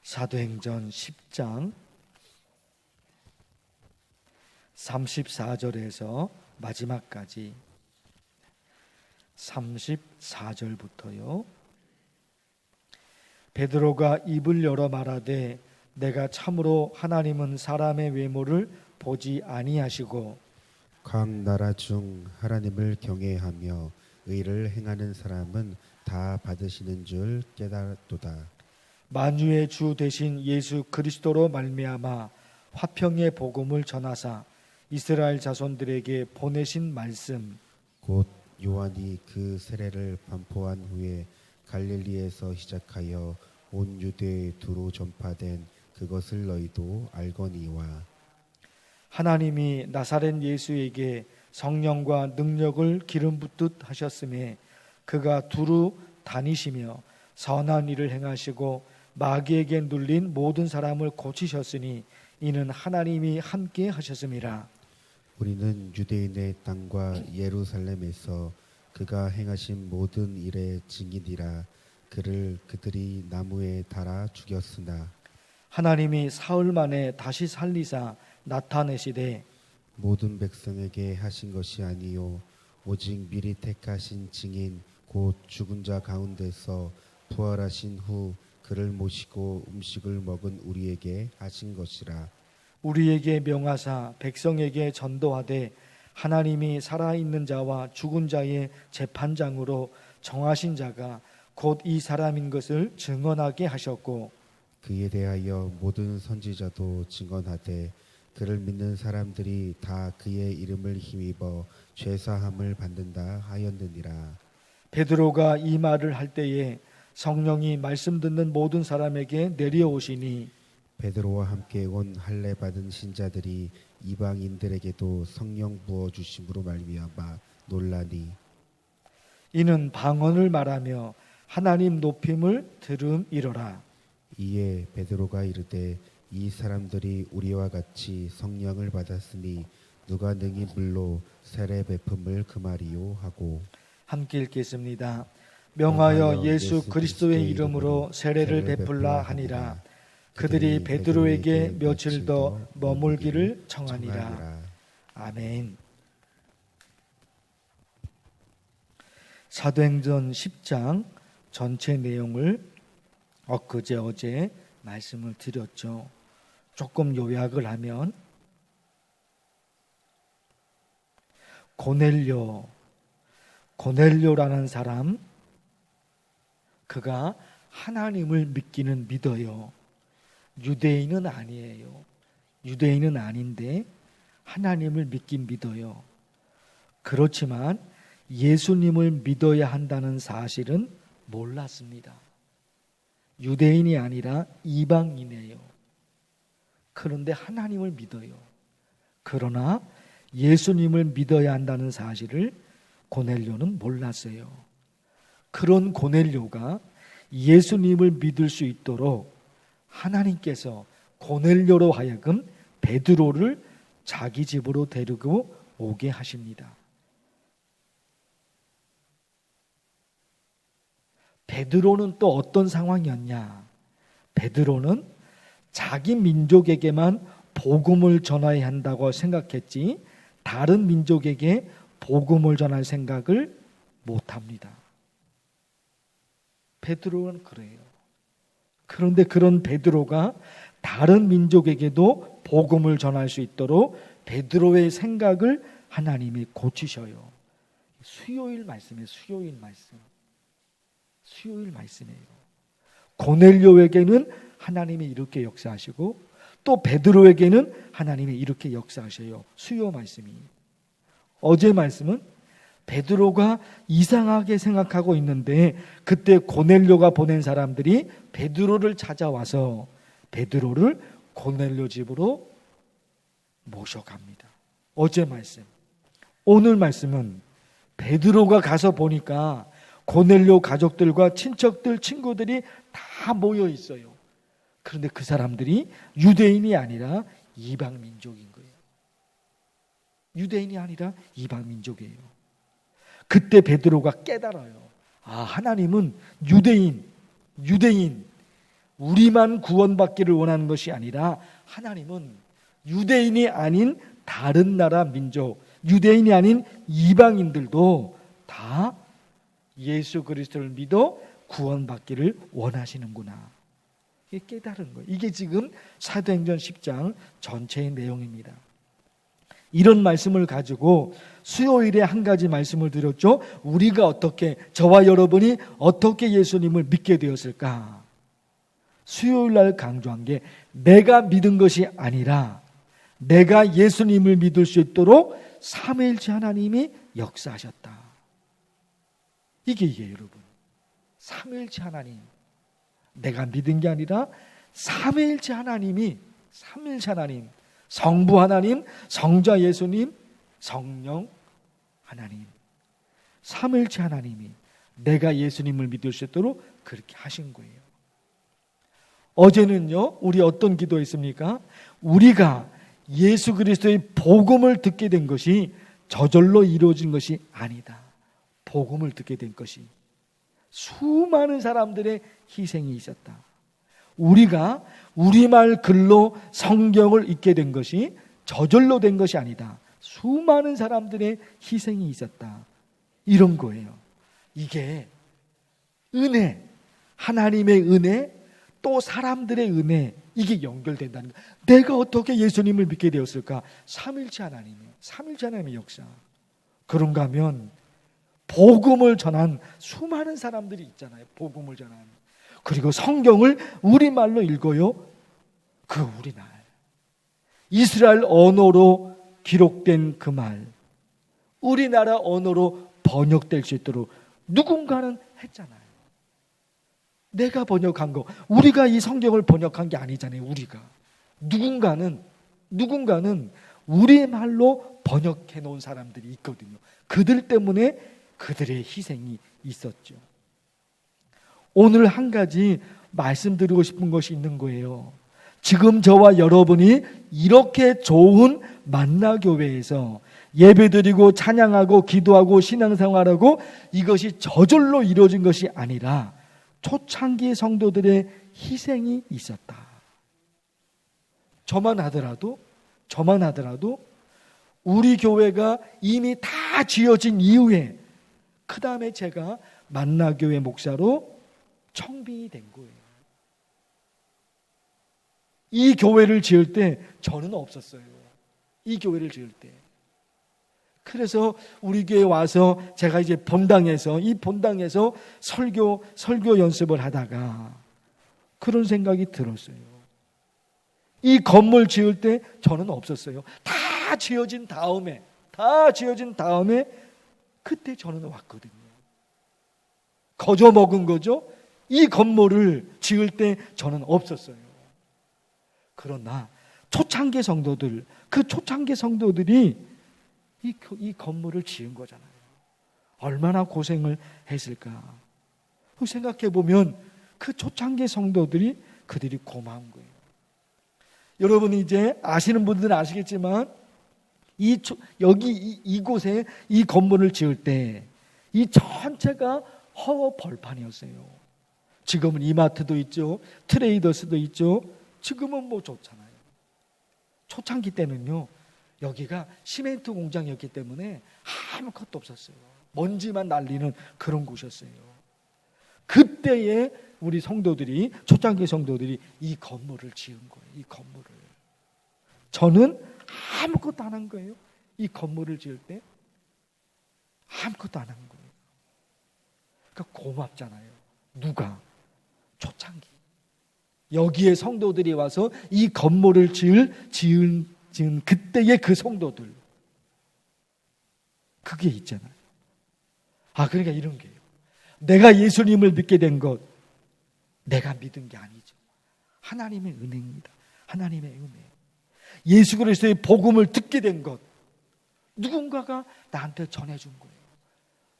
사도행전 10장 34절에서 마지막까지 34절부터요. 베드로가 입을 열어 말하되 내가 참으로 하나님은 사람의 외모를 보지 아니하시고 각 나라 중 하나님을 경외하며 의를 행하는 사람은 다 받으시는 줄 깨달았도다. 만유의 주 되신 예수 그리스도로 말미암아 화평의 복음을 전하사 이스라엘 자손들에게 보내신 말씀 곧 요한이 그 세례를 반포한 후에 갈릴리에서 시작하여 온 유대에 두루 전파된 그것을 너희도 알거니와 하나님이 나사렛 예수에게 성령과 능력을 기름 붓듯 하셨음에 그가 두루 다니시며 선한 일을 행하시고 마귀에게 눌린 모든 사람을 고치셨으니 이는 하나님이 함께 하셨음이라. 우리는 유대인의 땅과 예루살렘에서 그가 행하신 모든 일의 증인이라. 그를 그들이 나무에 달아 죽였으나 하나님이 사흘 만에 다시 살리사 나타내시되 모든 백성에게 하신 것이 아니요 오직 미리 택하신 증인 곧 죽은 자 가운데서 부활하신 후 그를 모시고 음식을 먹은 우리에게 하신 것이라. 우리에게 명하사 백성에게 전도하되 하나님이 살아있는 자와 죽은 자의 재판장으로 정하신 자가 곧 이 사람인 것을 증언하게 하셨고 그에 대하여 모든 선지자도 증언하되 그를 믿는 사람들이 다 그의 이름을 힘입어 죄사함을 받는다 하였느니라. 베드로가 이 말을 할 때에 성령이 말씀 듣는 모든 사람에게 내려오시니 베드로와 함께 온 할례 받은 신자들이 이방인들에게도 성령 부어 주심으로 말미암아 놀라니 이는 방언을 말하며 하나님 높임을 들음이로라. 이에 베드로가 이르되 이 사람들이 우리와 같이 성령을 받았으니 누가 능히 물로 세례 베품을 금하리요 하고 함께 읽겠습니다. 명하여 예수 그리스도의 이름으로 세례를 베풀라 하니라. 그들이 베드로에게 며칠 더 머물기를 청하니라. 아멘. 사도행전 10장 전체 내용을 어제 말씀을 드렸죠. 조금 요약을 하면 고넬료라는 사람, 그가 하나님을 믿기는 믿어요. 유대인은 아니에요. 유대인은 아닌데 하나님을 믿긴 믿어요. 그렇지만 예수님을 믿어야 한다는 사실은 몰랐습니다. 유대인이 아니라 이방인이에요. 그런데 하나님을 믿어요. 그러나 예수님을 믿어야 한다는 사실을 고넬료는 몰랐어요. 그런 고넬료가 예수님을 믿을 수 있도록 하나님께서 고넬료로 하여금 베드로를 자기 집으로 데리고 오게 하십니다. 베드로는 또 어떤 상황이었냐? 베드로는 자기 민족에게만 복음을 전해야 한다고 생각했지 다른 민족에게 복음을 전할 생각을 못합니다. 베드로는 그래요. 그런데 그런 베드로가 다른 민족에게도 복음을 전할 수 있도록 베드로의 생각을 하나님이 고치셔요. 수요일 말씀이에요. 수요일 말씀이에요. 고넬료에게는 하나님이 이렇게 역사하시고 또 베드로에게는 하나님이 이렇게 역사하셔요. 수요 말씀이. 어제 말씀은 베드로가 이상하게 생각하고 있는데 그때 고넬료가 보낸 사람들이 베드로를 찾아와서 베드로를 고넬료 집으로 모셔갑니다. 어제 말씀. 오늘 말씀은 베드로가 가서 보니까 고넬료 가족들과 친척들, 친구들이 다 모여 있어요. 그런데 그 사람들이 유대인이 아니라 이방 민족인 거예요. 유대인이 아니라 이방 민족이에요. 그때 베드로가 깨달아요. 아, 하나님은 유대인, 우리만 구원받기를 원하는 것이 아니라 하나님은 유대인이 아닌 다른 나라 민족, 유대인이 아닌 이방인들도 다 예수 그리스도를 믿어 구원받기를 원하시는구나. 이게 깨달은 거예요. 이게 지금 사도행전 10장 전체의 내용입니다. 이런 말씀을 가지고 수요일에 한 가지 말씀을 드렸죠. 우리가 어떻게, 저와 여러분이 어떻게 예수님을 믿게 되었을까? 수요일 날 강조한 게 내가 믿은 것이 아니라 내가 예수님을 믿을 수 있도록 삼위일체 하나님이 역사하셨다. 이게 여러분. 삼위일체 하나님. 내가 믿은 게 아니라 삼위일체 하나님이, 삼위일체 하나님, 성부 하나님, 성자 예수님, 성령 하나님, 삼위일체 하나님이 내가 예수님을 믿을 수 있도록 그렇게 하신 거예요. 어제는요, 우리 어떤 기도했습니까? 우리가 예수 그리스도의 복음을 듣게 된 것이 저절로 이루어진 것이 아니다. 복음을 듣게 된 것이 수많은 사람들의 희생이 있었다. 우리가 우리말 글로 성경을 읽게 된 것이 저절로 된 것이 아니다. 수많은 사람들의 희생이 있었다. 이런 거예요. 이게 은혜, 하나님의 은혜, 또 사람들의 은혜, 이게 연결된다는 거예요. 내가 어떻게 예수님을 믿게 되었을까? 삼위일체 하나님이에요. 삼위일체 하나님의 역사. 그런가 하면 복음을 전한 수많은 사람들이 있잖아요. 복음을 전한. 그리고 성경을 우리말로 읽어요. 그 우리말. 이스라엘 언어로 기록된 그 말. 우리나라 언어로 번역될 수 있도록 누군가는 했잖아요. 내가 번역한 거. 우리가 이 성경을 번역한 게 아니잖아요. 우리가. 누군가는 우리말로 번역해 놓은 사람들이 있거든요. 그들 때문에 그들의 희생이 있었죠. 오늘 한 가지 말씀드리고 싶은 것이 있는 거예요. 지금 저와 여러분이 이렇게 좋은 만나교회에서 예배드리고 찬양하고 기도하고 신앙생활하고 이것이 저절로 이루어진 것이 아니라 초창기 성도들의 희생이 있었다. 저만 하더라도 우리 교회가 이미 다 지어진 이후에 그 다음에 제가 만나교회 목사로 청빙이 된 거예요. 이 교회를 지을 때 저는 없었어요. 이 교회를 지을 때. 그래서 우리 교회 와서 제가 이제 본당에서 설교 연습을 하다가 그런 생각이 들었어요. 이 건물 지을 때 저는 없었어요. 다 지어진 다음에 그때 저는 왔거든요. 거저 먹은 거죠. 이 건물을 지을 때 저는 없었어요. 그러나 초창기 성도들이 이 건물을 지은 거잖아요. 얼마나 고생을 했을까. 생각해 보면 그 초창기 성도들이 그들이 고마운 거예요. 여러분이 이제 아시는 분들은 아시겠지만 이곳에 이 건물을 지을 때 이 전체가 허허 벌판이었어요. 지금은 이마트도 있죠. 트레이더스도 있죠. 지금은 뭐 좋잖아요. 초창기 때는요. 여기가 시멘트 공장이었기 때문에 아무것도 없었어요. 먼지만 날리는 그런 곳이었어요. 그때에 우리 성도들이, 초창기 성도들이 이 건물을 지은 거예요. 이 건물을. 저는 아무것도 안 한 거예요. 이 건물을 지을 때 아무것도 안 한 거예요. 그러니까 고맙잖아요. 누가? 초창기. 여기에 성도들이 와서 이 건물을 지은 그때의 그 성도들. 그게 있잖아요. 그러니까 이런 게요. 내가 예수님을 믿게 된 것, 내가 믿은 게 아니죠. 하나님의 은혜입니다. 하나님의 은혜. 예수 그리스도의 복음을 듣게 된 것, 누군가가 나한테 전해준 거예요.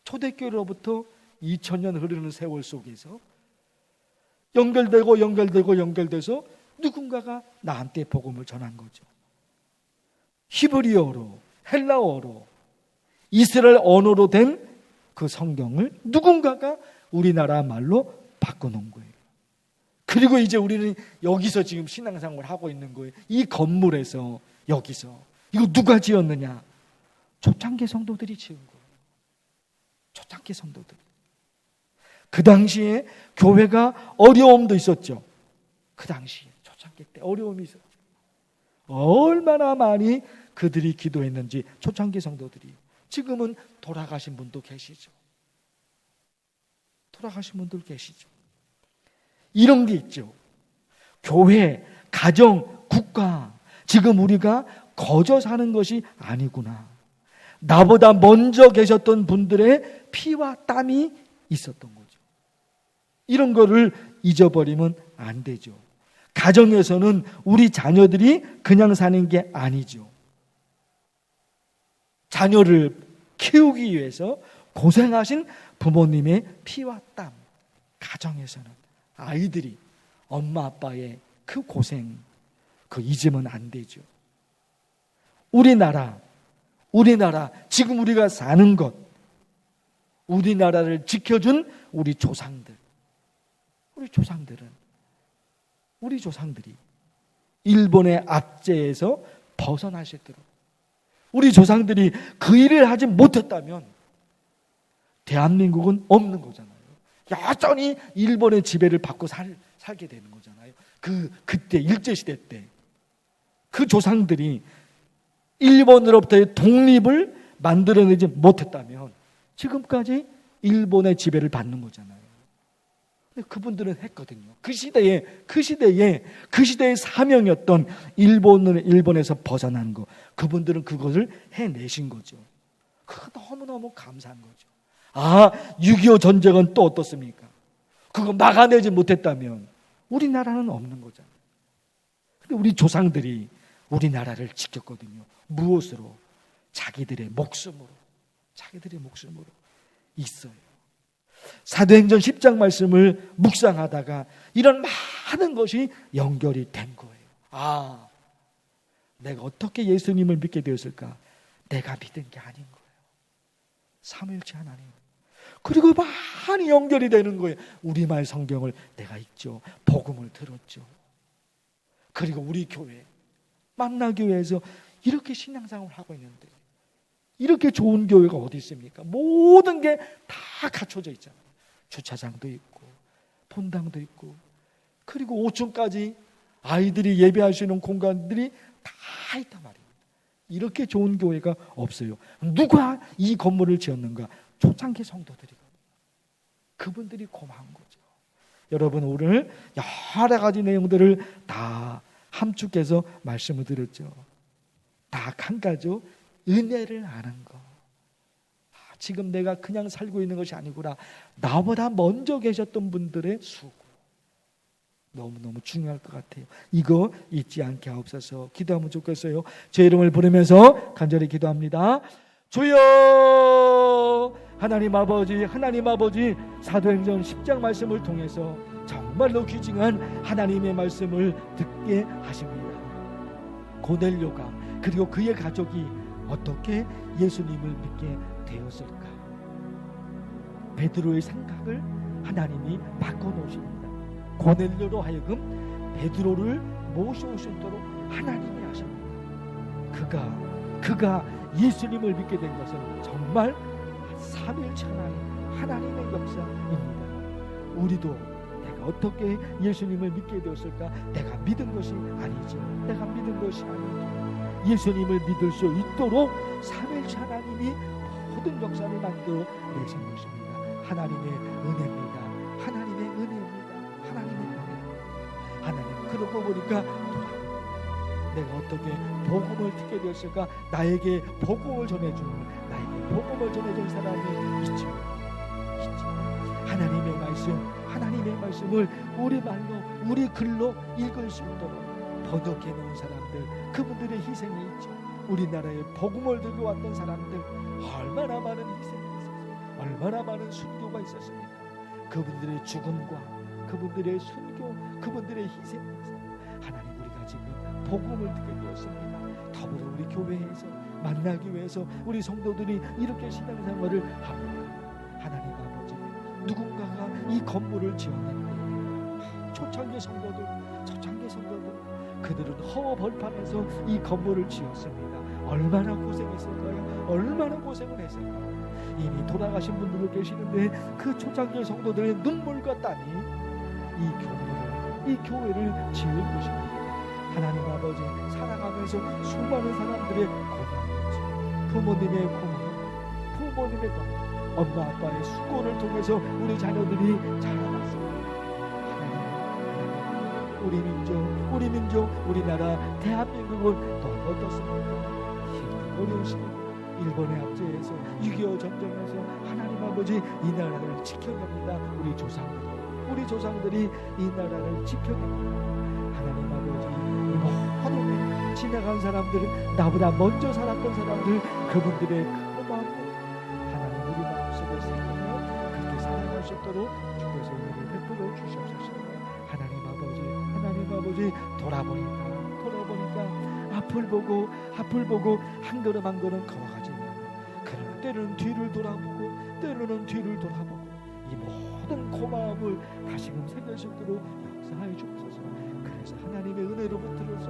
초대교회로부터 2000년 흐르는 세월 속에서 연결돼서 누군가가 나한테 복음을 전한 거죠. 히브리어로, 헬라어로, 이스라엘 언어로 된 그 성경을 누군가가 우리나라 말로 바꿔놓은 거예요. 그리고 이제 우리는 여기서 지금 신앙생활을 하고 있는 거예요. 이 건물에서, 여기서. 이거 누가 지었느냐? 초창기 성도들이 지은 거예요. 초창기 성도들. 그 당시에 교회가 어려움도 있었죠. 그 당시에 초창기 때 어려움이 있었죠. 얼마나 많이 그들이 기도했는지, 초창기 성도들이. 지금은 돌아가신 분도 계시죠. 돌아가신 분들 계시죠. 이런 게 있죠. 교회, 가정, 국가. 지금 우리가 거저 사는 것이 아니구나. 나보다 먼저 계셨던 분들의 피와 땀이 있었던 거죠. 이런 거를 잊어버리면 안 되죠. 가정에서는 우리 자녀들이 그냥 사는 게 아니죠. 자녀를 키우기 위해서 고생하신 부모님의 피와 땀, 가정에서는 아이들이 엄마 아빠의 그 고생, 그거 잊으면 안 되죠. 우리나라 지금 우리가 사는 것, 우리나라를 지켜준 우리 조상들이 일본의 압제에서 벗어나시도록, 우리 조상들이 그 일을 하지 못했다면 대한민국은 없는 거잖아요. 여전히 일본의 지배를 받고 살게 되는 거잖아요. 그때 일제시대 때 그 조상들이 일본으로부터의 독립을 만들어내지 못했다면 지금까지 일본의 지배를 받는 거잖아요. 근데 그분들은 했거든요. 그 시대의 사명이었던 일본에서 벗어나는 거, 그분들은 그것을 해내신 거죠. 그거 너무너무 감사한 거죠. 6.25 전쟁은 또 어떻습니까? 그거 막아내지 못했다면 우리나라는 없는 거잖아요. 근데 우리 조상들이 우리나라를 지켰거든요. 무엇으로? 자기들의 목숨으로 있어요. 사도행전 10장 말씀을 묵상하다가 이런 많은 것이 연결이 된 거예요. 내가 어떻게 예수님을 믿게 되었을까? 내가 믿은 게 아닌 거예요. 삼위일체 하나님. 그리고 많이 연결이 되는 거예요. 우리말 성경을 내가 읽죠. 복음을 들었죠. 그리고 우리 교회, 만나교회에서 이렇게 신앙생활을 하고 있는데 이렇게 좋은 교회가 어디 있습니까? 모든 게 다 갖춰져 있잖아요. 주차장도 있고 본당도 있고 그리고 5층까지 아이들이 예배할 수 있는 공간들이 다 있단 말이에요. 이렇게 좋은 교회가 없어요. 누가 이 건물을 지었는가? 초창기 성도들이거든요. 그분들이 고마운 거죠. 여러분, 오늘 여러 가지 내용들을 다 함축해서 말씀을 드렸죠. 다 한 가지죠. 은혜를 아는 거. 지금 내가 그냥 살고 있는 것이 아니구나. 나보다 먼저 계셨던 분들의 수고. 너무너무 중요할 것 같아요. 이거 잊지 않게 하옵소서. 기도하면 좋겠어요. 제 이름을 부르면서 간절히 기도합니다. 주여, 하나님 아버지, 사도행전 10장 말씀을 통해서 정말로 귀중한 하나님의 말씀을 듣게 하십니다. 고넬료가 그리고 그의 가족이 어떻게 예수님을 믿게 되었을까? 베드로의 생각을 하나님이 바꿔놓으십니다. 고넬료로 하여금 베드로를 모셔오시도록 하나님이 하십니다. 그가 예수님을 믿게 된 것은 정말 삼위일체 하나님의 역사입니다. 우리도 내가 어떻게 예수님을 믿게 되었을까? 내가 믿은 것이 아니죠. 예수님을 믿을 수 있도록 삼위일체 하나님이 모든 역사를 만들어 내신 것입니다. 하나님의 은혜입니다. 하나님, 그러고 보니까 내가 어떻게 복음을 듣게 되었을까? 나에게 복음을 전해준 사람이 있죠. 하나님의 말씀을 우리 말로, 우리 글로 읽을 수 있도록 번역해 놓은 사람들, 그분들의 희생이 있죠. 우리나라에 복음을 들고 왔던 사람들, 얼마나 많은 희생이 있었어요. 얼마나 많은 순교가 있었습니까? 그분들의 죽음과 그분들의 순교, 그분들의 희생에서 하나님, 우리가 지금 복음을 듣게 되었습니다. 더불어 우리 교회에서, 만나교회에서 우리 성도들이 이렇게 신앙생활을 합니다. 하나님 아버지, 누군가가 이 건물을 지었는데 초창기 성도들 그들은 허허벌판에서 이 건물을 지었습니다. 얼마나 고생했을까요? 얼마나 고생을 했을까요? 이미 돌아가신 분들도 계시는데 그 초창기 성도들의 눈물과 땀이 이 교회를 지은 것입니다. 하나님 아버지 살아가면서 수많은 사람들의 고난, 부모님의 고난, 엄마 아빠의 수고를 통해서 우리 자녀들이 자라났습니다. 하나님, 우리 민족, 우리나라 대한민국은 또 어떻습니까? 힘든 어려운 시기, 일본의 압제에서 6.25 전쟁에서 하나님 아버지 이 나라를 지켜냅니다. 우리 조상들이 이 나라를 지켜냅니다. 하나님 아버지, 모든 지나간 사람들은 나보다 먼저 살았던 사람들, 그분들의 그 마음 하나님 우리 마음속에 새기며 그렇게 살아갈 수 있도록 주께서 은혜를 베풀어 주시옵소서. 하나님 아버지 돌아보니까 앞을 보고 한 걸음 한 걸음 걸어가지만, 그러나 때로는 뒤를 돌아보고 이 모든 고마움을 다시금 새길 수 있도록 역사하여 주옵소서. 그래서 하나님의 은혜로 붙들어서